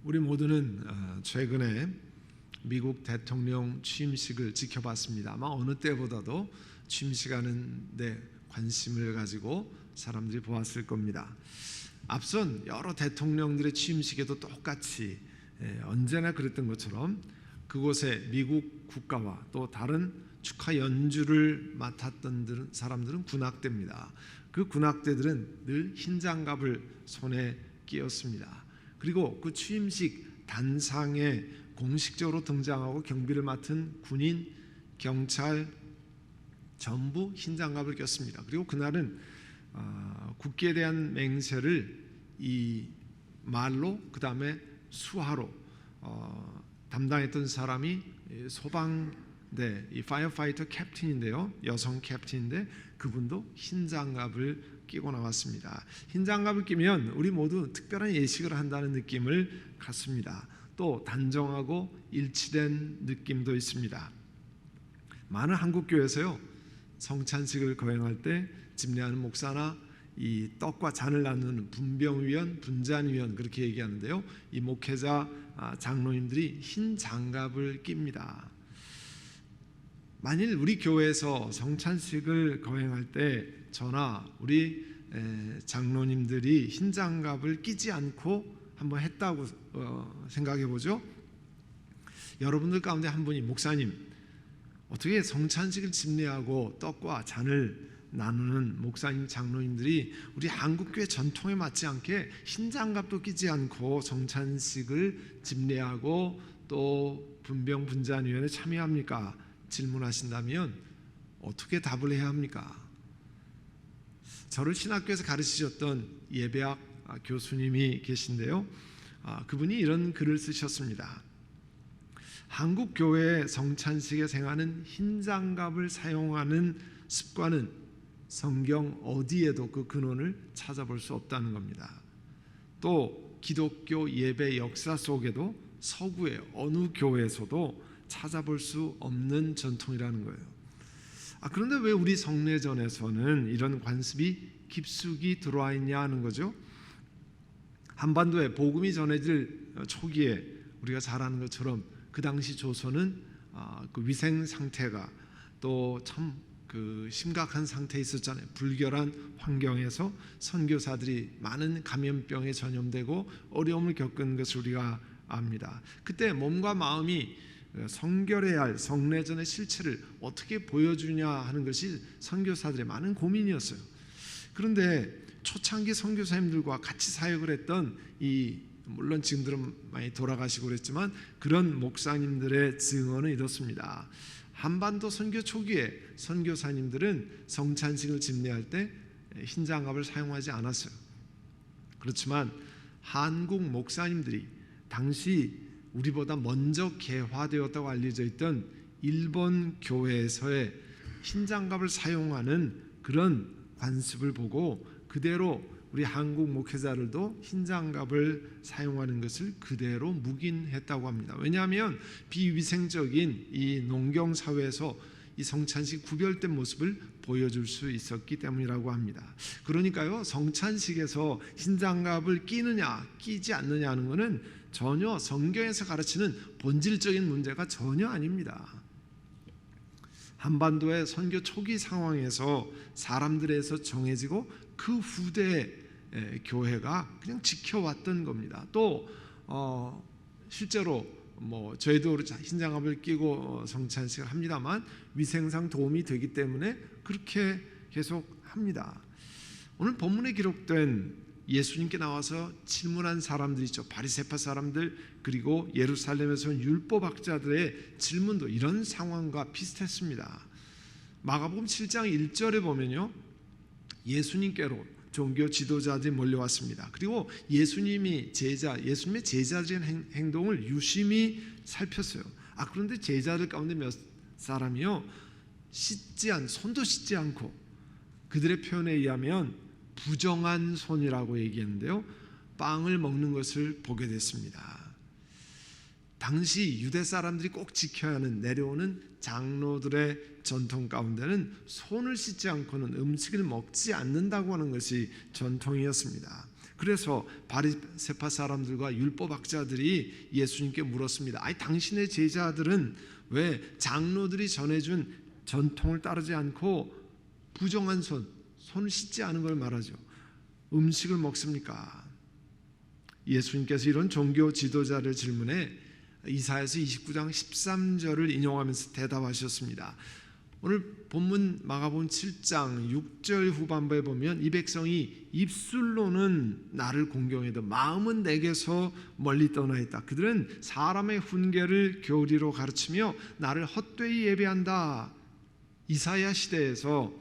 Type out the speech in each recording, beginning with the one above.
우리 모두는 최근에 미국 대통령 취임식을 지켜봤습니다. 아마 어느 때보다도 취임식하는 데 관심을 가지고 사람들이 보았을 겁니다. 앞선 여러 대통령들의 취임식에도 똑같이 언제나 그랬던 것처럼 그곳에 미국 국가와 또 다른 축하 연주를 맡았던 사람들은 군악대입니다. 그 군악대들은 늘 흰 장갑을 손에 끼었습니다. 그리고 그 취임식 단상에 공식적으로 등장하고 경비를 맡은 군인, 경찰 전부 흰 장갑을 꼈습니다. 그리고 그날은 국기에 대한 맹세를 이 말로 그 다음에 수화로 담당했던 사람이 소방대 이 파이어파이터 캡틴인데요, 여성 캡틴인데 그분도 흰 장갑을 끼고 나왔습니다. 흰 장갑을 끼면 우리 모두 특별한 예식을 한다는 느낌을 갖습니다. 또 단정하고 일치된 느낌도 있습니다. 많은 한국 교회에서요 성찬식을 거행할 때 집례하는 목사나 이 떡과 잔을 나누는 분병위원, 분잔위원 그렇게 얘기하는데요, 이 목회자 장로님들이 흰 장갑을 낍니다. 만일 우리 교회에서 성찬식을 거행할 때 저나 우리 장로님들이 흰 장갑을 끼지 않고 한번 했다고 생각해 보죠. 여러분들 가운데 한 분이 목사님, 어떻게 성찬식을 집례하고 떡과 잔을 나누는 목사님, 장로님들이 우리 한국교회 전통에 맞지 않게 흰 장갑도 끼지 않고 성찬식을 집례하고 또 분병 분잔위원회에 참여합니까? 질문하신다면 어떻게 답을 해야 합니까? 저를 신학교에서 가르치셨던 예배학 교수님이 계신데요, 그분이 이런 글을 쓰셨습니다. 한국 교회 성찬식에 사용하는 흰 장갑을 사용하는 습관은 성경 어디에도 그 근원을 찾아볼 수 없다는 겁니다. 또 기독교 예배 역사 속에도 서구의 어느 교회에서도 찾아볼 수 없는 전통이라는 거예요. 그런데 왜 우리 성례전에서는 이런 관습이 깊숙이 들어와 있냐 하는 거죠. 한반도에 복음이 전해질 초기에 우리가 잘 아는 것처럼 그 당시 조선은 그 위생 상태가 또 참 그 심각한 상태에 있었잖아요. 불결한 환경에서 선교사들이 많은 감염병에 전염되고 어려움을 겪은 것을 우리가 압니다. 그때 몸과 마음이 성결해야 할 성례전의 실체를 어떻게 보여주냐 하는 것이 선교사들의 많은 고민이었어요. 그런데 초창기 선교사님들과 같이 사역을 했던 물론 지금들은 많이 돌아가시고 그랬지만 그런 목사님들의 증언은 이렇습니다. 한반도 선교 초기에 선교사님들은 성찬식을 집례할 때 흰 장갑을 사용하지 않았어요. 그렇지만 한국 목사님들이 당시 우리보다 먼저 개화되었다고 알려져 있던 일본 교회에서의 흰 장갑을 사용하는 그런 관습을 보고 그대로 우리 한국 목회자들도 흰 장갑을 사용하는 것을 그대로 묵인했다고 합니다. 왜냐하면 비위생적인 이 농경 사회에서 이 성찬식 구별된 모습을 보여줄 수 있었기 때문이라고 합니다. 그러니까요, 성찬식에서 흰 장갑을 끼느냐 끼지 않느냐 하는 것은 전혀 성경에서 가르치는 본질적인 문제가 전혀 아닙니다. 한반도의 선교 초기 상황에서 사람들에서 정해지고 그 후대에 교회가 그냥 지켜왔던 겁니다. 또 실제로 저희도 흰 장갑을 끼고 성찬식을 합니다만 위생상 도움이 되기 때문에 그렇게 계속 합니다. 오늘 본문에 기록된 예수님께 나와서 질문한 사람들 있죠. 바리새파 사람들, 그리고 예루살렘에서 온 율법학자들의 질문도 이런 상황과 비슷했습니다. 마가복음 7장 1절에 보면요, 예수님께로 종교 지도자들이 몰려왔습니다. 그리고 예수님의 제자들의 행동을 유심히 살폈어요. 그런데 제자들 가운데 몇 사람이요, 손도 씻지 않고, 그들의 표현에 의하면 부정한 손이라고 얘기했는데요, 빵을 먹는 것을 보게 됐습니다. 당시 유대 사람들이 꼭 지켜야 하는 내려오는 장로들의 전통 가운데는 손을 씻지 않고는 음식을 먹지 않는다고 하는 것이 전통이었습니다. 그래서 바리새파 사람들과 율법학자들이 예수님께 물었습니다. 아니, 당신의 제자들은 왜 장로들이 전해준 전통을 따르지 않고 부정한 손을 씻지 않은 걸 말하죠. 음식을 먹습니까? 예수님께서 이런 종교 지도자를 질문해 이사야서 29장 13절을 인용하면서 대답하셨습니다. 오늘 본문 마가복음 7장 6절 후반부에 보면 이 백성이 입술로는 나를 공경해도 마음은 내게서 멀리 떠나 있다. 그들은 사람의 훈계를 교리로 가르치며 나를 헛되이 예배한다. 이사야 시대에서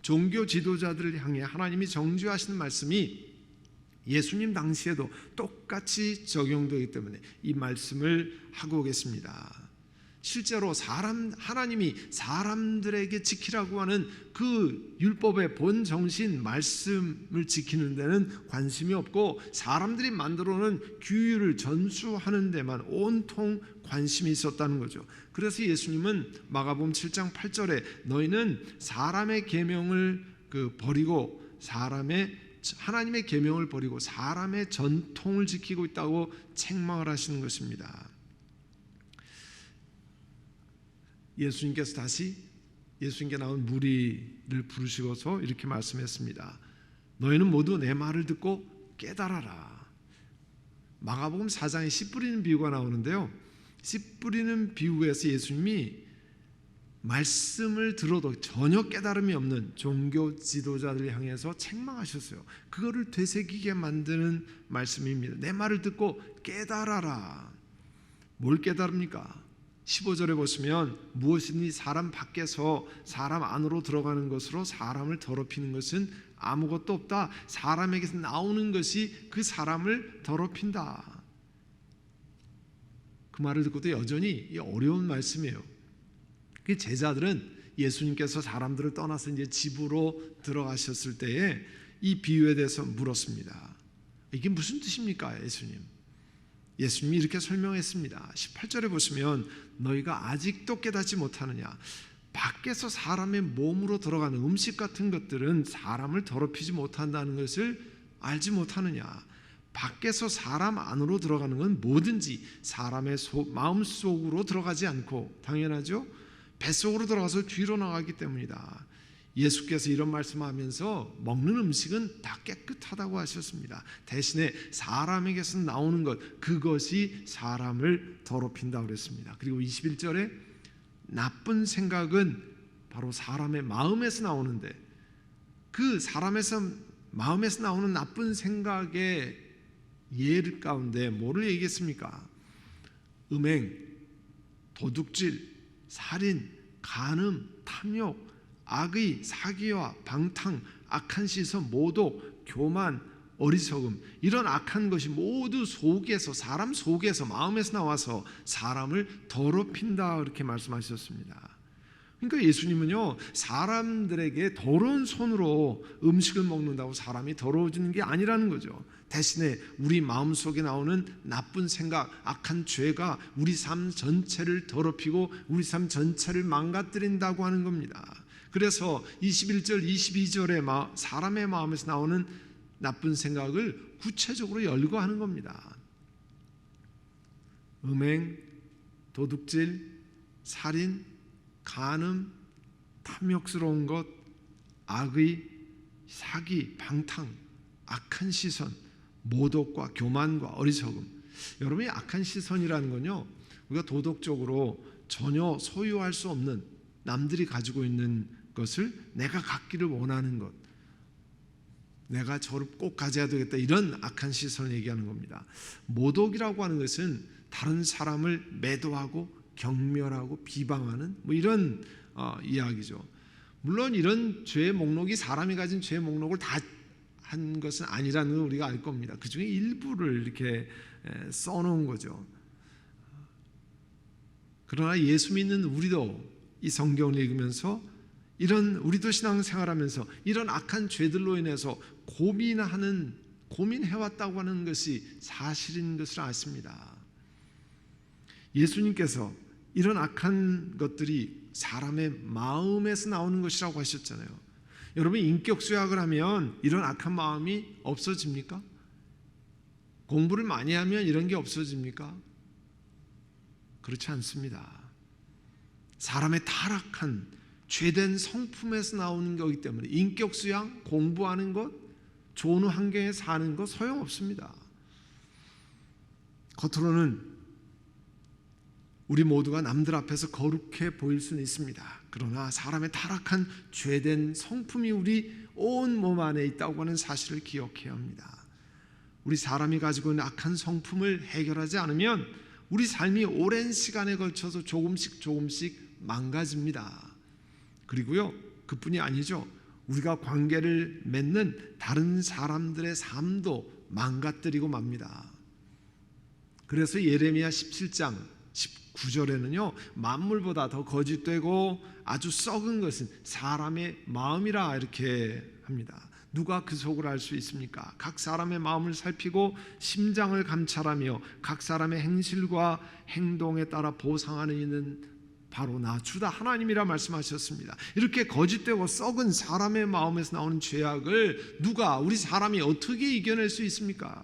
종교 지도자들을 향해 하나님이 정죄하시는 말씀이 예수님 당시에도 똑같이 적용되기 때문에 이 말씀을 하고 계십니다. 실제로 하나님이 사람들에게 지키라고 하는 그 율법의 본 정신 말씀을 지키는 데는 관심이 없고 사람들이 만들어 놓은 규율을 전수하는 데만 온통 관심이 있었다는 거죠. 그래서 예수님은 마가복음 7장 8절에 너희는 사람의 계명을 버리고 하나님의 계명을 버리고 사람의 전통을 지키고 있다고 책망을 하시는 것입니다. 예수님께서 다시 예수님께 나온 무리를 부르시고서 이렇게 말씀했습니다. 너희는 모두 내 말을 듣고 깨달아라. 마가복음 4장에 씨 뿌리는 비유가 나오는데요, 씨 뿌리는 비유에서 예수님이 말씀을 들어도 전혀 깨달음이 없는 종교 지도자들을 향해서 책망하셨어요. 그거를 되새기게 만드는 말씀입니다. 내 말을 듣고 깨달아라. 뭘 깨달습니까? 15절에 보시면 무엇이니 사람 밖에서 사람 안으로 들어가는 것으로 사람을 더럽히는 것은 아무것도 없다. 사람에게서 나오는 것이 그 사람을 더럽힌다. 그 말을 듣고도 여전히 어려운 말씀이에요. 그 제자들은 예수님께서 사람들을 떠나서 이제 집으로 들어가셨을 때에 이 비유에 대해서 물었습니다. 이게 무슨 뜻입니까, 예수님? 예수님이 이렇게 설명했습니다. 18절에 보시면 너희가 아직도 깨닫지 못하느냐? 밖에서 사람의 몸으로 들어가는 음식 같은 것들은 사람을 더럽히지 못한다는 것을 알지 못하느냐? 밖에서 사람 안으로 들어가는 건 뭐든지 사람의 마음속으로 들어가지 않고, 당연하죠? 뱃속으로 들어가서 뒤로 나가기 때문이다. 예수께서 이런 말씀하면서 먹는 음식은 다 깨끗하다고 하셨습니다. 대신에 사람에게서 나오는 것, 그것이 사람을 더럽힌다고 그랬습니다. 그리고 21절에 나쁜 생각은 바로 사람의 마음에서 나오는데, 그 마음에서 나오는 나쁜 생각의 예를 가운데 뭐를 얘기했습니까? 음행, 도둑질, 살인, 간음, 탐욕, 악의, 사기와 방탕, 악한 시선, 모독, 교만, 어리석음, 이런 악한 것이 모두 사람 속에서, 마음에서 나와서 사람을 더럽힌다, 그렇게 말씀하셨습니다. 그러니까 예수님은요, 사람들에게 더러운 손으로 음식을 먹는다고 사람이 더러워지는 게 아니라는 거죠. 대신에 우리 마음속에 나오는 나쁜 생각, 악한 죄가 우리 삶 전체를 더럽히고 우리 삶 전체를 망가뜨린다고 하는 겁니다. 그래서 21절, 22절에 사람의 마음에서 나오는 나쁜 생각을 구체적으로 열거하는 겁니다. 음행, 도둑질, 살인, 간음, 탐욕스러운 것, 악의, 사기, 방탕, 악한 시선, 모독과 교만과 어리석음. 여러분이 악한 시선이라는 건요, 우리가 도덕적으로 전혀 소유할 수 없는, 남들이 가지고 있는 것을 내가 갖기를 원하는 것, 내가 저를 꼭 가져야 되겠다, 이런 악한 시선을 얘기하는 겁니다. 모독이라고 하는 것은 다른 사람을 매도하고 경멸하고 비방하는 이런 이야기죠. 물론 이런 죄의 목록이 사람이 가진 죄의 목록을 다 한 것은 아니라는 걸 우리가 알 겁니다. 그 중에 일부를 이렇게 써놓은 거죠. 그러나 예수 믿는 우리도 이 성경을 읽으면서 우리도 신앙생활하면서 이런 악한 죄들로 인해서 고민해왔다고 하는 것이 사실인 것을 아십니다. 예수님께서 이런 악한 것들이 사람의 마음에서 나오는 것이라고 하셨잖아요. 여러분, 인격 수양을 하면 이런 악한 마음이 없어집니까? 공부를 많이 하면 이런 게 없어집니까? 그렇지 않습니다. 사람의 타락한 죄된 성품에서 나오는 거기 때문에 인격 수양, 공부하는 것, 좋은 환경에 사는 것 소용없습니다. 겉으로는 우리 모두가 남들 앞에서 거룩해 보일 수는 있습니다. 그러나 사람의 타락한 죄된 성품이 우리 온 몸 안에 있다고 하는 사실을 기억해야 합니다. 우리 사람이 가지고 있는 악한 성품을 해결하지 않으면 우리 삶이 오랜 시간에 걸쳐서 조금씩 망가집니다. 그리고요, 그뿐이 아니죠. 우리가 관계를 맺는 다른 사람들의 삶도 망가뜨리고 맙니다. 그래서 예레미야 17장 19절에는요, 만물보다 더 거짓되고 아주 썩은 것은 사람의 마음이라 이렇게 합니다. 누가 그 속을 알 수 있습니까? 각 사람의 마음을 살피고 심장을 감찰하며 각 사람의 행실과 행동에 따라 보상하는 이는 바로 나 주다 하나님이라 말씀하셨습니다. 이렇게 거짓되고 썩은 사람의 마음에서 나오는 죄악을 누가, 우리 사람이 어떻게 이겨낼 수 있습니까?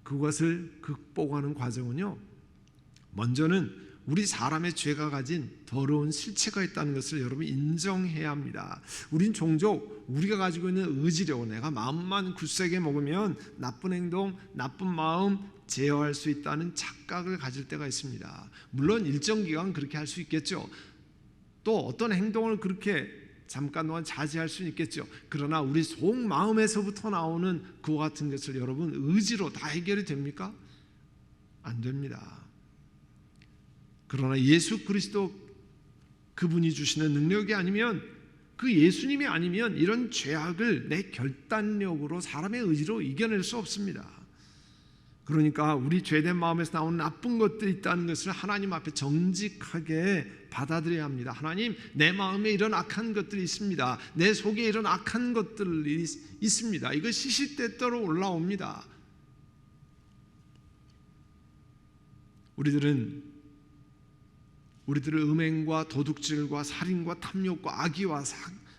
그것을 극복하는 과정은요, 먼저는 우리 사람의 죄가 가진 더러운 실체가 있다는 것을 여러분 인정해야 합니다. 우린 종종 우리가 가지고 있는 의지력, 내가 마음만 굳세게 먹으면 나쁜 행동, 나쁜 마음 제어할 수 있다는 착각을 가질 때가 있습니다. 물론 일정 기간 그렇게 할 수 있겠죠. 또 어떤 행동을 그렇게 잠깐 동안 자제할 수는 있겠죠. 그러나 우리 속마음에서부터 나오는 그와 같은 것을 여러분 의지로 다 해결이 됩니까? 안 됩니다. 그러나 예수 그리스도 그분이 주시는 능력이 아니면, 그 예수님이 아니면 이런 죄악을 내 결단력으로, 사람의 의지로 이겨낼 수 없습니다. 그러니까 우리 죄된 마음에서 나오는 나쁜 것들이 있다는 것을 하나님 앞에 정직하게 받아들여야 합니다. 하나님, 내 마음에 이런 악한 것들이 있습니다. 내 속에 이런 악한 것들이 있습니다. 이거 시시때때로 올라옵니다. 우리들은 음행과 도둑질과 살인과 탐욕과 악의와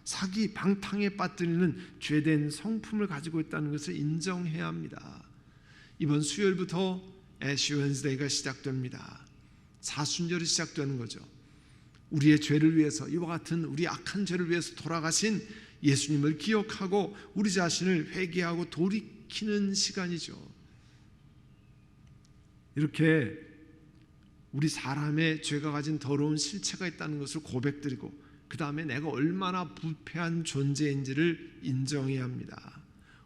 사기, 방탕에 빠뜨리는 죄된 성품을 가지고 있다는 것을 인정해야 합니다. 이번 수요일부터 애쉬 웬스데이가 시작됩니다. 사순절이 시작되는 거죠. 우리의 죄를 위해서, 이와 같은 우리 악한 죄를 위해서 돌아가신 예수님을 기억하고 우리 자신을 회개하고 돌이키는 시간이죠. 이렇게 우리 사람의 죄가 가진 더러운 실체가 있다는 것을 고백드리고, 그 다음에 내가 얼마나 부패한 존재인지를 인정해야 합니다.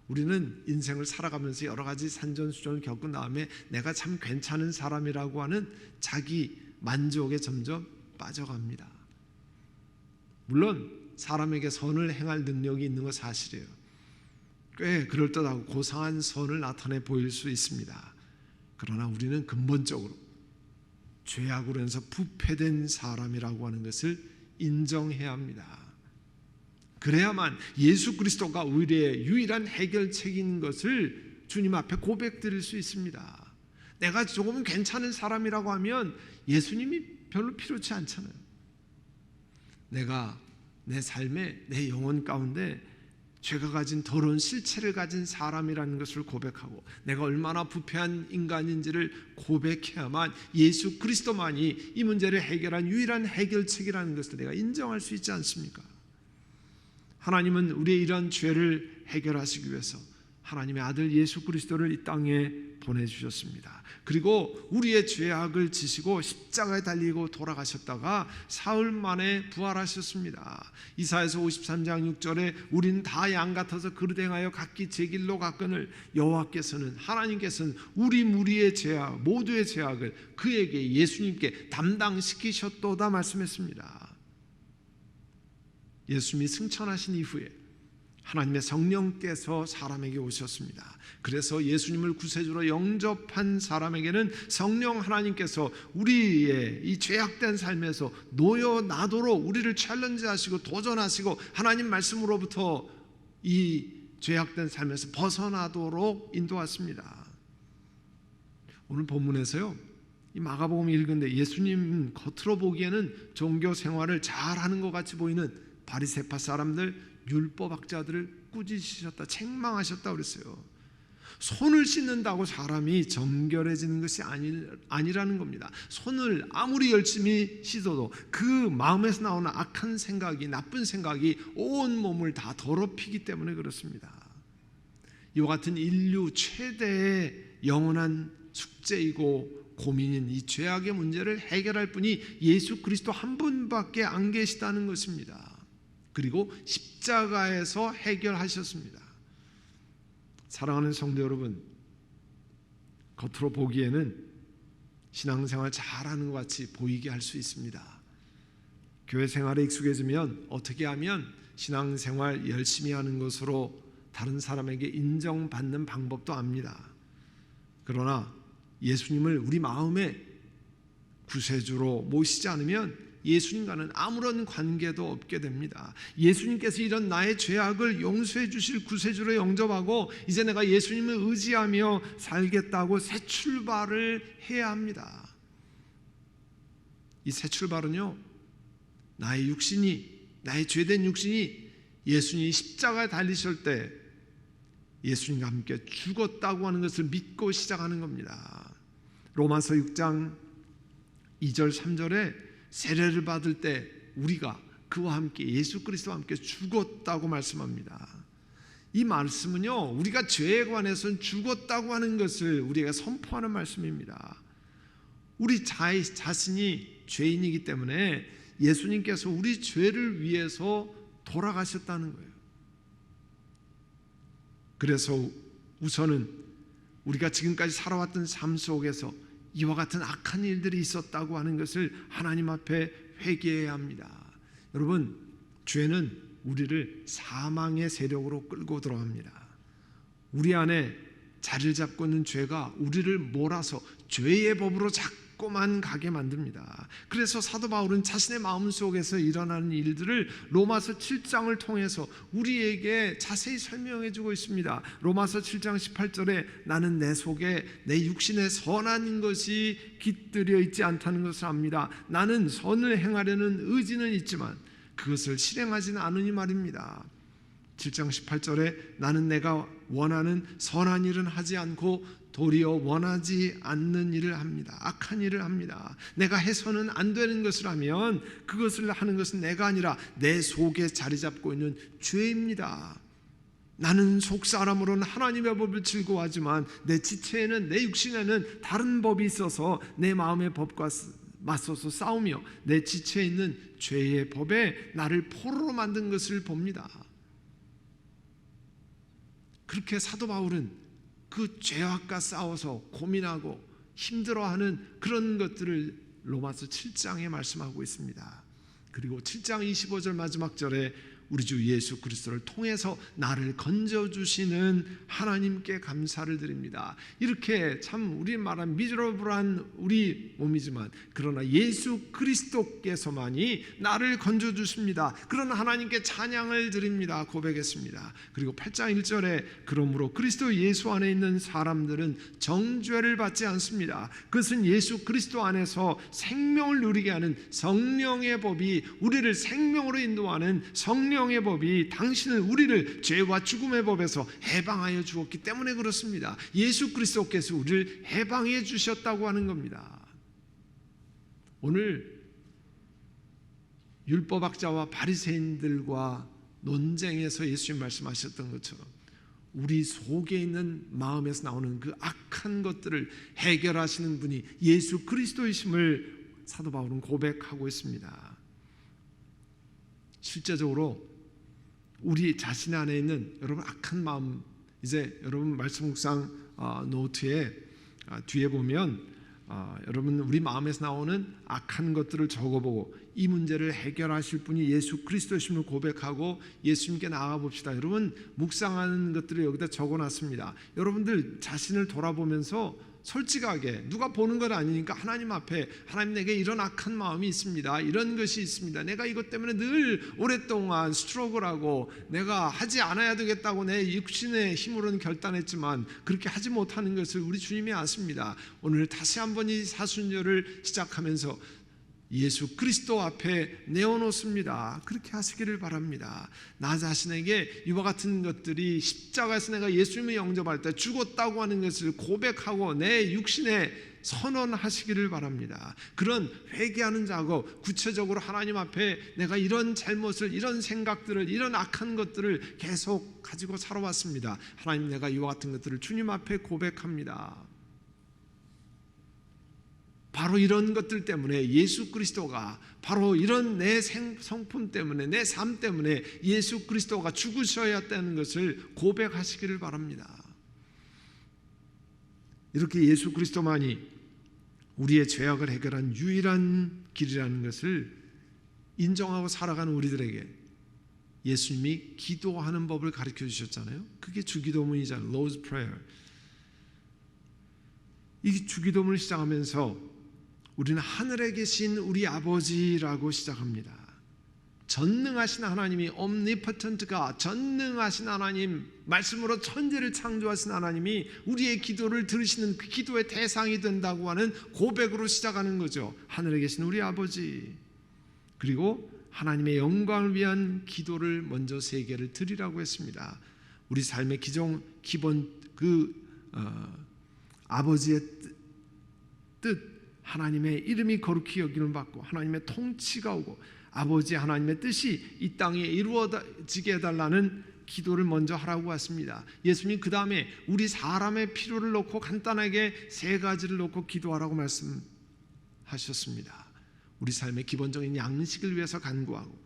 우리는 인생을 살아가면서 여러 가지 산전수전을 겪은 다음에 내가 참 괜찮은 사람이라고 하는 자기 만족에 점점 빠져갑니다. 물론 사람에게 선을 행할 능력이 있는 건 사실이에요. 꽤 그럴듯하고 고상한 선을 나타내 보일 수 있습니다. 그러나 우리는 근본적으로 죄악으로 인해서 부패된 사람이라고 하는 것을 인정해야 합니다. 그래야만 예수 그리스도가 우리의 유일한 해결책인 것을 주님 앞에 고백드릴 수 있습니다. 내가 조금 괜찮은 사람이라고 하면 예수님이 별로 필요치 않잖아요. 내가 내 삶에, 내 영혼 가운데 죄가 가진 더러운 실체를 가진 사람이라는 것을 고백하고 내가 얼마나 부패한 인간인지를 고백해야만 예수 그리스도만이 이 문제를 해결한 유일한 해결책이라는 것을 내가 인정할 수 있지 않습니까? 하나님은 우리의 이러한 죄를 해결하시기 위해서 하나님의 아들 예수 그리스도를 이 땅에 보내주셨습니다. 그리고 우리의 죄악을 지시고 십자가에 달리고 돌아가셨다가 사흘 만에 부활하셨습니다. 이사야서 53장 6절에 우리는 다 양 같아서 그릇 행하여 각기 제 길로 갔거늘 여호와께서는, 하나님께서는 우리 무리의 죄악, 모두의 죄악을 그에게, 예수님께 담당시키셨도다 말씀했습니다. 예수님이 승천하신 이후에 하나님의 성령께서 사람에게 오셨습니다. 그래서 예수님을 구세주로 영접한 사람에게는 성령 하나님께서 우리의 이 죄악된 삶에서 놓여나도록 우리를 챌린지하시고 도전하시고 하나님 말씀으로부터 이 죄악된 삶에서 벗어나도록 인도하십니다. 오늘 본문에서요, 이 마가복음 읽은데 예수님 겉으로 보기에는 종교 생활을 잘하는 것 같이 보이는 바리새파 사람들, 율법학자들을 꾸짖으셨다, 책망하셨다 그랬어요. 손을 씻는다고 사람이 정결해지는 것이 아니라는 겁니다. 손을 아무리 열심히 씻어도 그 마음에서 나오는 악한 생각이, 나쁜 생각이 온 몸을 다 더럽히기 때문에 그렇습니다. 이와 같은 인류 최대의 영원한 숙제이고 고민인 이 죄악의 문제를 해결할 분이 예수 그리스도 한 분밖에 안 계시다는 것입니다. 그리고 십자가에서 해결하셨습니다. 사랑하는 성도 여러분, 겉으로 보기에는 신앙생활 잘하는 것 같이 보이게 할 수 있습니다. 교회 생활에 익숙해지면 어떻게 하면 신앙생활 열심히 하는 것으로 다른 사람에게 인정받는 방법도 압니다. 그러나 예수님을 우리 마음의 구세주로 모시지 않으면 예수님과는 아무런 관계도 없게 됩니다. 예수님께서 이런 나의 죄악을 용서해 주실 구세주로 영접하고 이제 내가 예수님을 의지하며 살겠다고 새 출발을 해야 합니다. 이 새 출발은요, 나의 육신이, 나의 죄된 육신이 예수님이 십자가에 달리실 때 예수님과 함께 죽었다고 하는 것을 믿고 시작하는 겁니다. 로마서 6장 2절 3절에 세례를 받을 때 우리가 그와 함께 예수 그리스도와 함께 죽었다고 말씀합니다. 이 말씀은요, 우리가 죄에 관해서는 죽었다고 하는 것을 우리가 선포하는 말씀입니다. 우리 자신이 죄인이기 때문에 예수님께서 우리 죄를 위해서 돌아가셨다는 거예요. 그래서 우선은 우리가 지금까지 살아왔던 삶 속에서 이와 같은 악한 일들이 있었다고 하는 것을 하나님 앞에 회개해야 합니다. 여러분, 죄는 우리를 사망의 세력으로 끌고 들어갑니다. 우리 안에 자리를 잡고 있는 죄가 우리를 몰아서 죄의 법으로 자꾸만 가게 만듭니다. 그래서 사도 바울은 자신의 마음속에서 일어나는 일들을 로마서 7장을 통해서 우리에게 자세히 설명해 주고 있습니다. 로마서 7장 18절에 나는 내 속에 내 육신의 선한 것이 깃들여 있지 않다는 것을 압니다. 나는 선을 행하려는 의지는 있지만 그것을 실행하지는 않으니 말입니다. 7장 18절에 나는 내가 원하는 선한 일은 하지 않고 도리어 원하지 않는 일을 합니다. 악한 일을 합니다. 내가 해서는 안 되는 것을 하면 그것을 하는 것은 내가 아니라 내 속에 자리 잡고 있는 죄입니다. 나는 속사람으로는 하나님의 법을 즐거워하지만 내 지체에는, 내 육신에는 다른 법이 있어서 내 마음의 법과 맞서서 싸우며 내 지체에 있는 죄의 법에 나를 포로로 만든 것을 봅니다. 그렇게 사도 바울은 그 죄악과 싸워서 고민하고 힘들어하는 그런 것들을 로마서 7장에 말씀하고 있습니다. 그리고 7장 25절 마지막 절에 우리 주 예수 그리스도를 통해서 나를 건져주시는 하나님께 감사를 드립니다. 이렇게 참 우리 말한 미저러블한 우리 몸이지만 그러나 예수 그리스도께서만이 나를 건져주십니다. 그런 하나님께 찬양을 드립니다. 고백했습니다. 그리고 8장 1절에 그러므로 그리스도 예수 안에 있는 사람들은 정죄를 받지 않습니다. 그것은 예수 그리스도 안에서 생명을 누리게 하는 성령의 법이 우리를 생명으로 인도하는 성령의 법이 당신은 우리를 죄와 죽음의 법에서 해방하여 주었기 때문에 그렇습니다. 예수 그리스도께서 우리를 해방해 주셨다고 하는 겁니다. 오늘 율법학자와 바리새인들과 논쟁에서 예수님 말씀하셨던 것처럼 우리 속에 있는 마음에서 나오는 그 악한 것들을 해결하시는 분이 예수 그리스도이심을 사도 바울은 고백하고 있습니다. 실제적으로 우리 자신 안에 있는 여러분 악한 마음, 이제 여러분 말씀 묵상 노트에 뒤에 보면 여러분 우리 마음에서 나오는 악한 것들을 적어보고 이 문제를 해결하실 분이 예수 그리스도심을 고백하고 예수님께 나아가 봅시다. 여러분 묵상하는 것들을 여기다 적어놨습니다. 여러분들 자신을 돌아보면서 솔직하게, 누가 보는 건 아니니까 하나님 앞에, 하나님 내게 이런 악한 마음이 있습니다, 이런 것이 있습니다, 내가 이것 때문에 늘 오랫동안 스트러글하고 내가 하지 않아야 되겠다고 내 육신의 힘으로는 결단했지만 그렇게 하지 못하는 것을 우리 주님이 아십니다. 오늘 다시 한번 이 사순절을 시작하면서 예수 그리스도 앞에 내어놓습니다. 그렇게 하시기를 바랍니다. 나 자신에게 이와 같은 것들이 십자가에서 내가 예수님을 영접할 때 죽었다고 하는 것을 고백하고 내 육신에 선언하시기를 바랍니다. 그런 회개하는 작업, 구체적으로 하나님 앞에 내가 이런 잘못을, 이런 생각들을, 이런 악한 것들을 계속 가지고 살아왔습니다. 하나님, 내가 이와 같은 것들을 주님 앞에 고백합니다. 바로 이런 것들 때문에 예수 그리스도가, 바로 이런 내 성품 때문에, 내 삶 때문에 예수 그리스도가 죽으셔야 했다는 것을 고백하시기를 바랍니다. 이렇게 예수 그리스도만이 우리의 죄악을 해결한 유일한 길이라는 것을 인정하고 살아가는 우리들에게 예수님이 기도하는 법을 가르쳐 주셨잖아요. 그게 주기도문이잖아요. Lord's Prayer. 이 주기도문을 시작하면서 우리는 하늘에 계신 우리 아버지라고 시작합니다. 전능하신 하나님이, omnipotent가, 전능하신 하나님, 말씀으로 천지를 창조하신 하나님이 우리의 기도를 들으시는 그 기도의 대상이 된다고 하는 고백으로 시작하는 거죠. 하늘에 계신 우리 아버지. 그리고 하나님의 영광을 위한 기도를 먼저 세 개를 드리라고 했습니다. 우리 삶의 기본 아버지의 뜻, 하나님의 이름이 거룩히 여김을 받고 하나님의 통치가 오고 아버지 하나님의 뜻이 이 땅에 이루어지게 해달라는 기도를 먼저 하라고 했습니다. 예수님 그 다음에 우리 사람의 필요를 놓고 간단하게 세 가지를 놓고 기도하라고 말씀하셨습니다. 우리 삶의 기본적인 양식을 위해서 간구하고,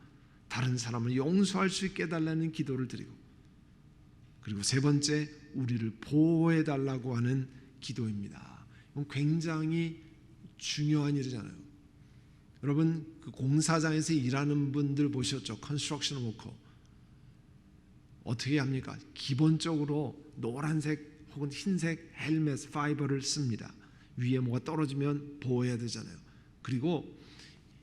다른 사람을 용서할 수 있게 해달라는 기도를 드리고, 그리고 세 번째, 우리를 보호해달라고 하는 기도입니다. 이건 굉장히 중요한 일이잖아요. 여러분, 그 공사장에서 일하는 분들 보셨죠? 컨스트럭션 워커. 어떻게 합니까? 기본적으로 노란색 혹은 흰색 헬멧 파이버를 씁니다. 위에 뭐가 떨어지면 보호해야 되잖아요. 그리고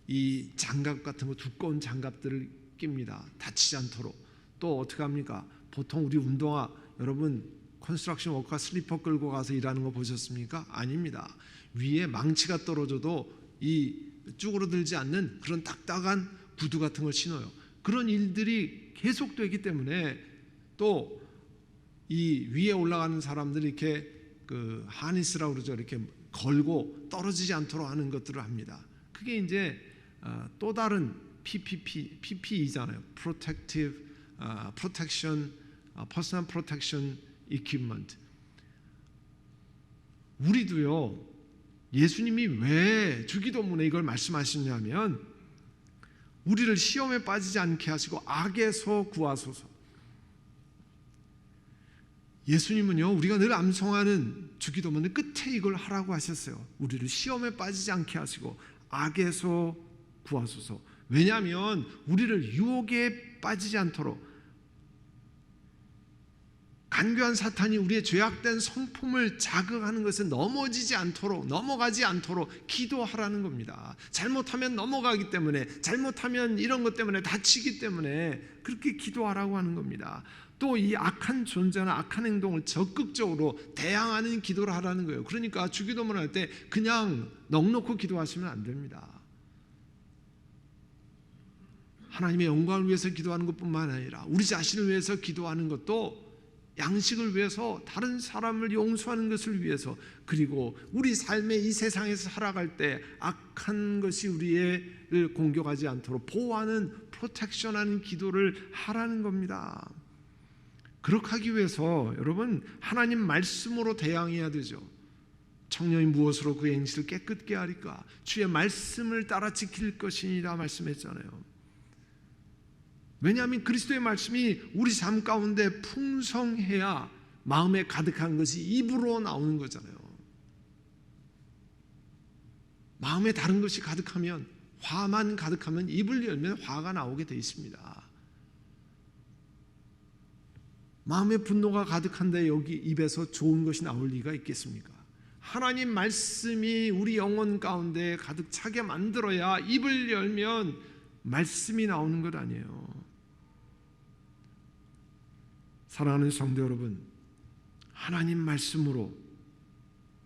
이 장갑 같은 거, 두꺼운 장갑들을 낍니다. 다치지 않도록. 또 어떻게 합니까? 보통 우리 운동화, 여러분 컨스트럭션 워커가 슬리퍼 끌고 가서 일하는 거 보셨습니까? 아닙니다. 위에 망치가 떨어져도 이 쭈그러들지 않는 그런 딱딱한 구두 같은 걸 신어요. 그런 일들이 계속되기 때문에, 또 이 위에 올라가는 사람들이 이렇게 그 하니스라고 그러죠. 이렇게 걸고 떨어지지 않도록 하는 것들을 합니다. 그게 이제 또 다른 PPE잖아요. Protection, Personal Protection Equipment. 우리도요, 예수님이 왜 주기도문에 이걸 말씀하시냐면, 우리를 시험에 빠지지 않게 하시고 악에서 구하소서. 예수님은요, 우리가 늘 암송하는 주기도문의 끝에 이걸 하라고 하셨어요. 우리를 시험에 빠지지 않게 하시고 악에서 구하소서. 왜냐하면 우리를 유혹에 빠지지 않도록, 간교한 사탄이 우리의 죄악된 성품을 자극하는 것을 넘어가지 않도록 기도하라는 겁니다. 잘못하면 넘어가기 때문에, 잘못하면 이런 것 때문에 다치기 때문에 그렇게 기도하라고 하는 겁니다. 또 이 악한 존재나 악한 행동을 적극적으로 대항하는 기도를 하라는 거예요. 그러니까 주기도문 할 때 그냥 넋놓고 기도하시면 안 됩니다. 하나님의 영광을 위해서 기도하는 것뿐만 아니라 우리 자신을 위해서 기도하는 것도, 양식을 위해서, 다른 사람을 용서하는 것을 위해서, 그리고 우리 삶의 이 세상에서 살아갈 때 악한 것이 우리를 공격하지 않도록 보호하는, 프로텍션하는 기도를 하라는 겁니다. 그렇게 하기 위해서 여러분, 하나님 말씀으로 대항해야 되죠. 청년이 무엇으로 그의 행실을 깨끗게 하리까? 주의 말씀을 따라 지킬 것이니라 말씀했잖아요. 왜냐하면 그리스도의 말씀이 우리 삶 가운데 풍성해야 마음에 가득한 것이 입으로 나오는 거잖아요. 마음에 다른 것이 가득하면, 화만 가득하면, 입을 열면 화가 나오게 되어 있습니다. 마음의 분노가 가득한데 여기 입에서 좋은 것이 나올 리가 있겠습니까? 하나님 말씀이 우리 영혼 가운데 가득 차게 만들어야 입을 열면 말씀이 나오는 것 아니에요. 사랑하는 성도 여러분, 하나님 말씀으로,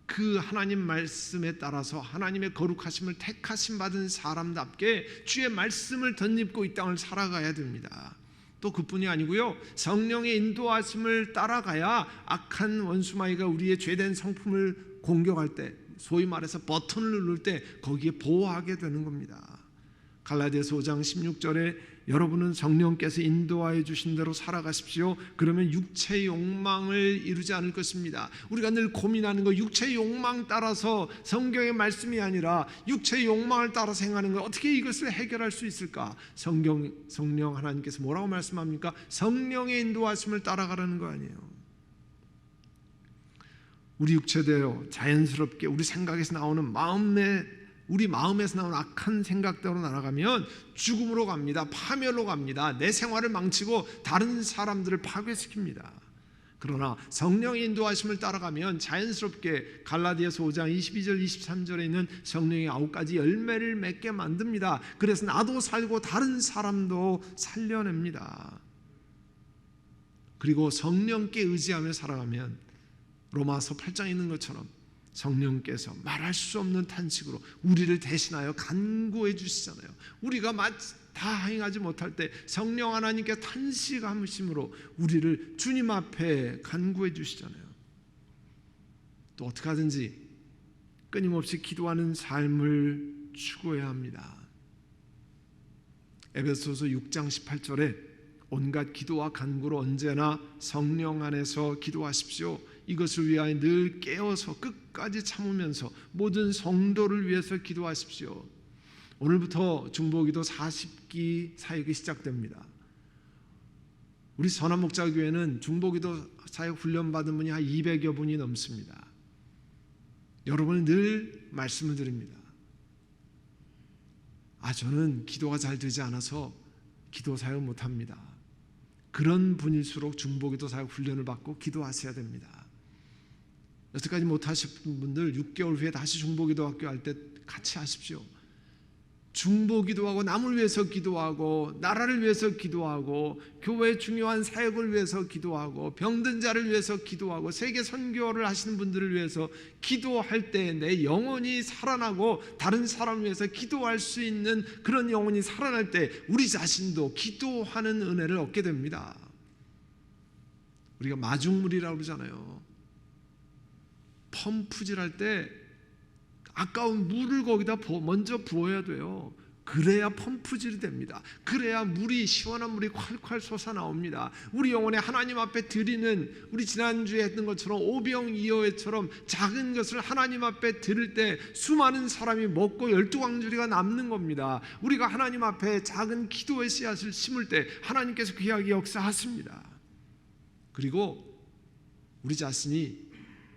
그 하나님 말씀에 따라서 하나님의 거룩하심을 택하심 받은 사람답게 주의 말씀을 덧입고 이 땅을 살아가야 됩니다. 또 그뿐이 아니고요, 성령의 인도하심을 따라가야 악한 원수마귀가 우리의 죄된 성품을 공격할 때, 소위 말해서 버튼을 누를 때 거기에 보호하게 되는 겁니다. 갈라디아서 5장 16절에 여러분은 성령께서 인도하여 주신 대로 살아가십시오. 그러면 육체의 욕망을 이루지 않을 것입니다. 우리가 늘 고민하는 거, 육체의 욕망 따라서 성경의 말씀이 아니라 육체의 욕망을 따라서 행하는 거, 어떻게 이것을 해결할 수 있을까? 성령 하나님께서 뭐라고 말씀합니까? 성령의 인도하심을 따라가라는 거 아니에요. 우리 육체대로 자연스럽게 우리 생각에서 나오는 우리 마음에서 나오는 악한 생각대로 날아가면 죽음으로 갑니다. 파멸로 갑니다. 내 생활을 망치고 다른 사람들을 파괴시킵니다. 그러나 성령의 인도하심을 따라가면 자연스럽게 갈라디아서 5장 22절 23절에 있는 성령의 9가지 열매를 맺게 만듭니다. 그래서 나도 살고 다른 사람도 살려냅니다. 그리고 성령께 의지하며 살아가면 로마서 8장에 있는 것처럼 성령께서 말할 수 없는 탄식으로 우리를 대신하여 간구해 주시잖아요. 우리가 다 행하지 못할 때 성령 하나님께 탄식하심으로 우리를 주님 앞에 간구해 주시잖아요. 또 어떻게 하든지 끊임없이 기도하는 삶을 추구해야 합니다. 에베소서 6장 18절에 온갖 기도와 간구로 언제나 성령 안에서 기도하십시오. 이것을 위하여 늘 깨어서 끝까지 참으면서 모든 성도를 위해서 기도하십시오. 오늘부터 중보기도 40기 사역이 시작됩니다. 우리 선한목자교회는 중보기도 사역 훈련받은 분이 한 200여 분이 넘습니다. 여러분이 늘 말씀을 드립니다. 저는 기도가 잘 되지 않아서 기도 사역 못합니다. 그런 분일수록 중보기도 사역 훈련을 받고 기도하셔야 됩니다. 여태까지 못하신 분들 6개월 후에 다시 중보기도 학교 할 때 같이 하십시오. 중보기도하고 남을 위해서 기도하고 나라를 위해서 기도하고 교회의 중요한 사역을 위해서 기도하고 병든 자를 위해서 기도하고 세계 선교를 하시는 분들을 위해서 기도할 때 내 영혼이 살아나고 다른 사람을 위해서 기도할 수 있는 그런 영혼이 살아날 때 우리 자신도 기도하는 은혜를 얻게 됩니다. 우리가 마중물이라고 그러잖아요. 펌프질할 때 아까운 물을 거기다 먼저 부어야 돼요. 그래야 펌프질이 됩니다. 그래야 시원한 물이 콸콸 솟아나옵니다. 우리 영혼에 하나님 앞에 드리는, 우리 지난주에 했던 것처럼 오병이어처럼 작은 것을 하나님 앞에 드릴 때 수많은 사람이 먹고 12광주리가 남는 겁니다. 우리가 하나님 앞에 작은 기도의 씨앗을 심을 때 하나님께서 귀하게 역사하십니다. 그리고 우리 자신이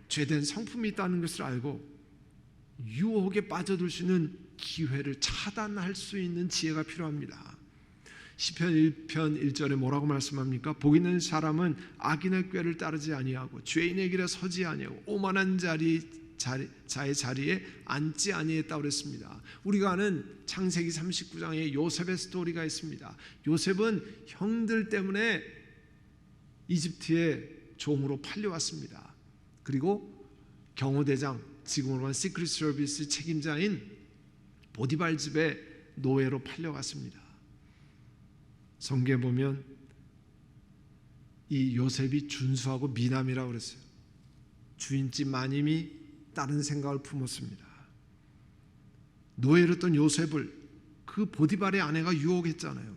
죄된 성품이 있다는 것을 알고 유혹에 빠져들 수 있는 기회를 차단할 수 있는 지혜가 필요합니다. 시편 1편 1절에 뭐라고 말씀합니까? 복 있는 사람은 악인의 꾀를 따르지 아니하고 죄인의 길에 서지 아니하고 오만한 자의 자리에 앉지 아니했다고 그랬습니다. 우리가 아는 창세기 39장에 요셉의 스토리가 있습니다. 요셉은 형들 때문에 이집트의 종으로 팔려왔습니다. 그리고 경호대장, 지금으로 말하면 시크릿 서비스 책임자인 보디발 집에 노예로 팔려갔습니다. 성경에 보면 이 요셉이 준수하고 미남이라고 그랬어요. 주인집 마님이 다른 생각을 품었습니다. 노예였던 요셉을 그 보디발의 아내가 유혹했잖아요.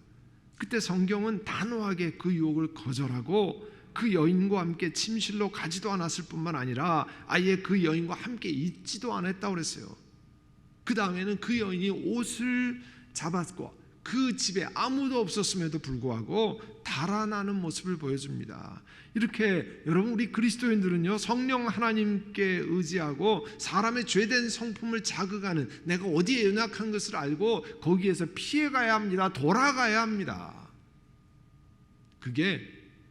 그때 성경은 단호하게 그 유혹을 거절하고 그 여인과 함께 침실로 가지도 않았을 뿐만 아니라 아예 그 여인과 함께 있지도 않았다고 그랬어요. 그 다음에는 그 여인이 옷을 잡았고 그 집에 아무도 없었음에도 불구하고 달아나는 모습을 보여줍니다. 이렇게 여러분, 우리 그리스도인들은요, 성령 하나님께 의지하고 사람의 죄된 성품을 자극하는, 내가 어디에 연약한 것을 알고 거기에서 피해가야 합니다. 돌아가야 합니다. 그게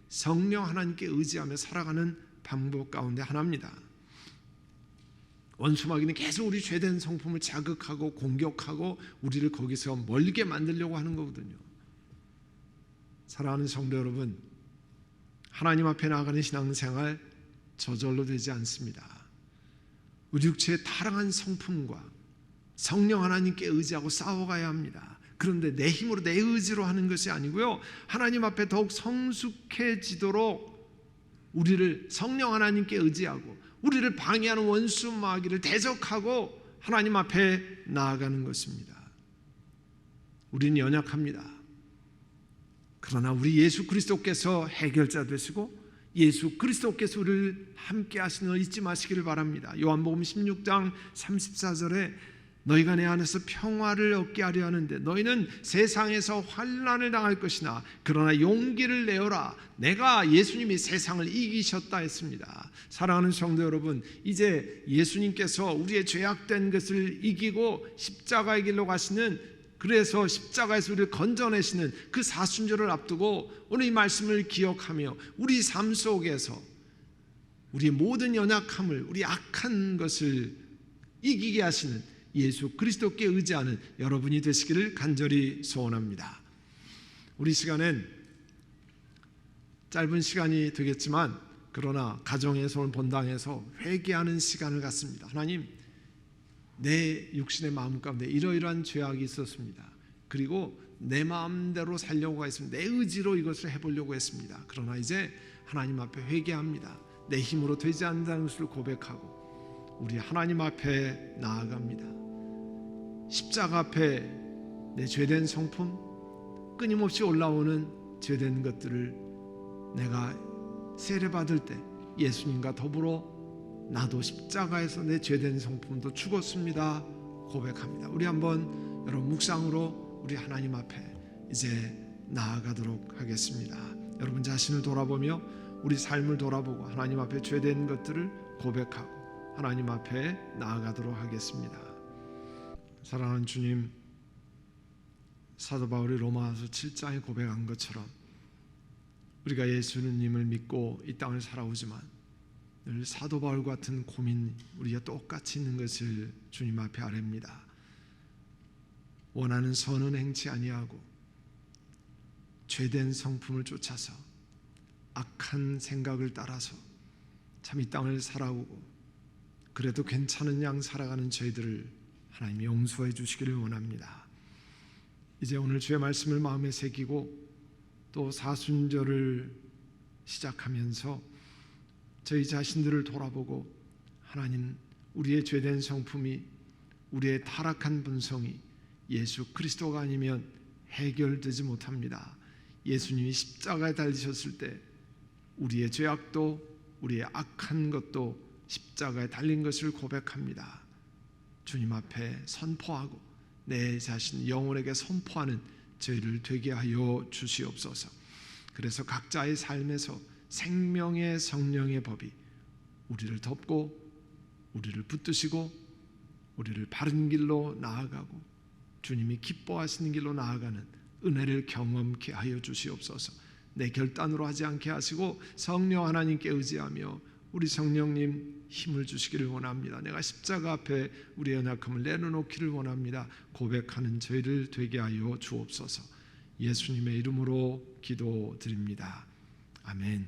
성령 하나님께 의지하며 살아가는 방법 가운데 하나입니다. 원수 마귀는 계속 우리 죄된 성품을 자극하고 공격하고 우리를 거기서 멀게 만들려고 하는 거거든요. 사랑하는 성도 여러분, 하나님 앞에 나아가는 신앙생활 저절로 되지 않습니다. 우리 육체의 타락한 성품과 성령 하나님께 의지하고 싸워가야 합니다. 그런데 내 힘으로 내 의지로 하는 것이 아니고요, 하나님 앞에 더욱 성숙해지도록 우리를 성령 하나님께 의지하고 우리를 방해하는 원수 마귀를 대적하고 하나님 앞에 나아가는 것입니다. 우리는 연약합니다. 그러나 우리 예수 그리스도께서 해결자 되시고 예수 그리스도께서 우리를 함께 하시는 걸 잊지 마시기를 바랍니다. 요한복음 16장 34절에 너희가 내 안에서 평화를 얻게 하려 하는데 너희는 세상에서 환난을 당할 것이나 그러나 용기를 내어라, 내가 예수님이 세상을 이기셨다 했습니다. 사랑하는 성도 여러분, 이제 예수님께서 우리의 죄악된 것을 이기고 십자가의 길로 가시는, 그래서 십자가에서 우리를 건져내시는 그 사순절을 앞두고 오늘 이 말씀을 기억하며 우리 삶 속에서 우리의 모든 연약함을, 우리 악한 것을 이기게 하시는 예수 그리스도께 의지하는 여러분이 되시기를 간절히 소원합니다. 우리 시간엔 짧은 시간이 되겠지만 그러나 가정에서 오늘 본당에서 회개하는 시간을 갖습니다. 하나님, 내 육신의 마음 가운데 이러이러한 죄악이 있었습니다. 그리고 내 마음대로 살려고 했습니다. 내 의지로 이것을 해보려고 했습니다. 그러나 이제 하나님 앞에 회개합니다. 내 힘으로 되지 않는다는 것을 고백하고 우리 하나님 앞에 나아갑니다. 십자가 앞에 내 죄된 성품, 끊임없이 올라오는 죄된 것들을 내가 세례받을 때 예수님과 더불어 나도 십자가에서 내 죄된 성품도 죽었습니다 고백합니다. 우리 한번 여러분 묵상으로 우리 하나님 앞에 이제 나아가도록 하겠습니다. 여러분 자신을 돌아보며 우리 삶을 돌아보고 하나님 앞에 죄된 것들을 고백하고 하나님 앞에 나아가도록 하겠습니다. 사랑하는 주님, 사도 바울이 로마서 7장에 고백한 것처럼 우리가 예수님을 믿고 이 땅을 살아오지만 늘 사도 바울 같은 고민 우리가 똑같이 있는 것을 주님 앞에 아뢰입니다. 원하는 선은 행치 아니하고 죄된 성품을 쫓아서 악한 생각을 따라서 참 이 땅을 살아오고 그래도 괜찮은 양 살아가는 저희들을 하나님 용서해 주시기를 원합니다. 이제 오늘 주의 말씀을 마음에 새기고 또 사순절을 시작하면서 저희 자신들을 돌아보고 하나님, 우리의 죄된 성품이, 우리의 타락한 본성이 예수 그리스도가 아니면 해결되지 못합니다. 예수님이 십자가에 달리셨을 때 우리의 죄악도 우리의 악한 것도 십자가에 달린 것을 고백합니다. 주님 앞에 선포하고 내 자신 영혼에게 선포하는 저희를 되게 하여 주시옵소서. 그래서 각자의 삶에서 생명의 성령의 법이 우리를 덮고 우리를 붙드시고 우리를 바른 길로 나아가고 주님이 기뻐하시는 길로 나아가는 은혜를 경험케 하여 주시옵소서. 내 결단으로 하지 않게 하시고 성령 하나님께 의지하며 우리 성령님 힘을 주시기를 원합니다. 내가 십자가 앞에 우리의 연약함을 내려놓기를 원합니다. 고백하는 저희를 되게 하여 주옵소서. 예수님의 이름으로 기도드립니다. 아멘.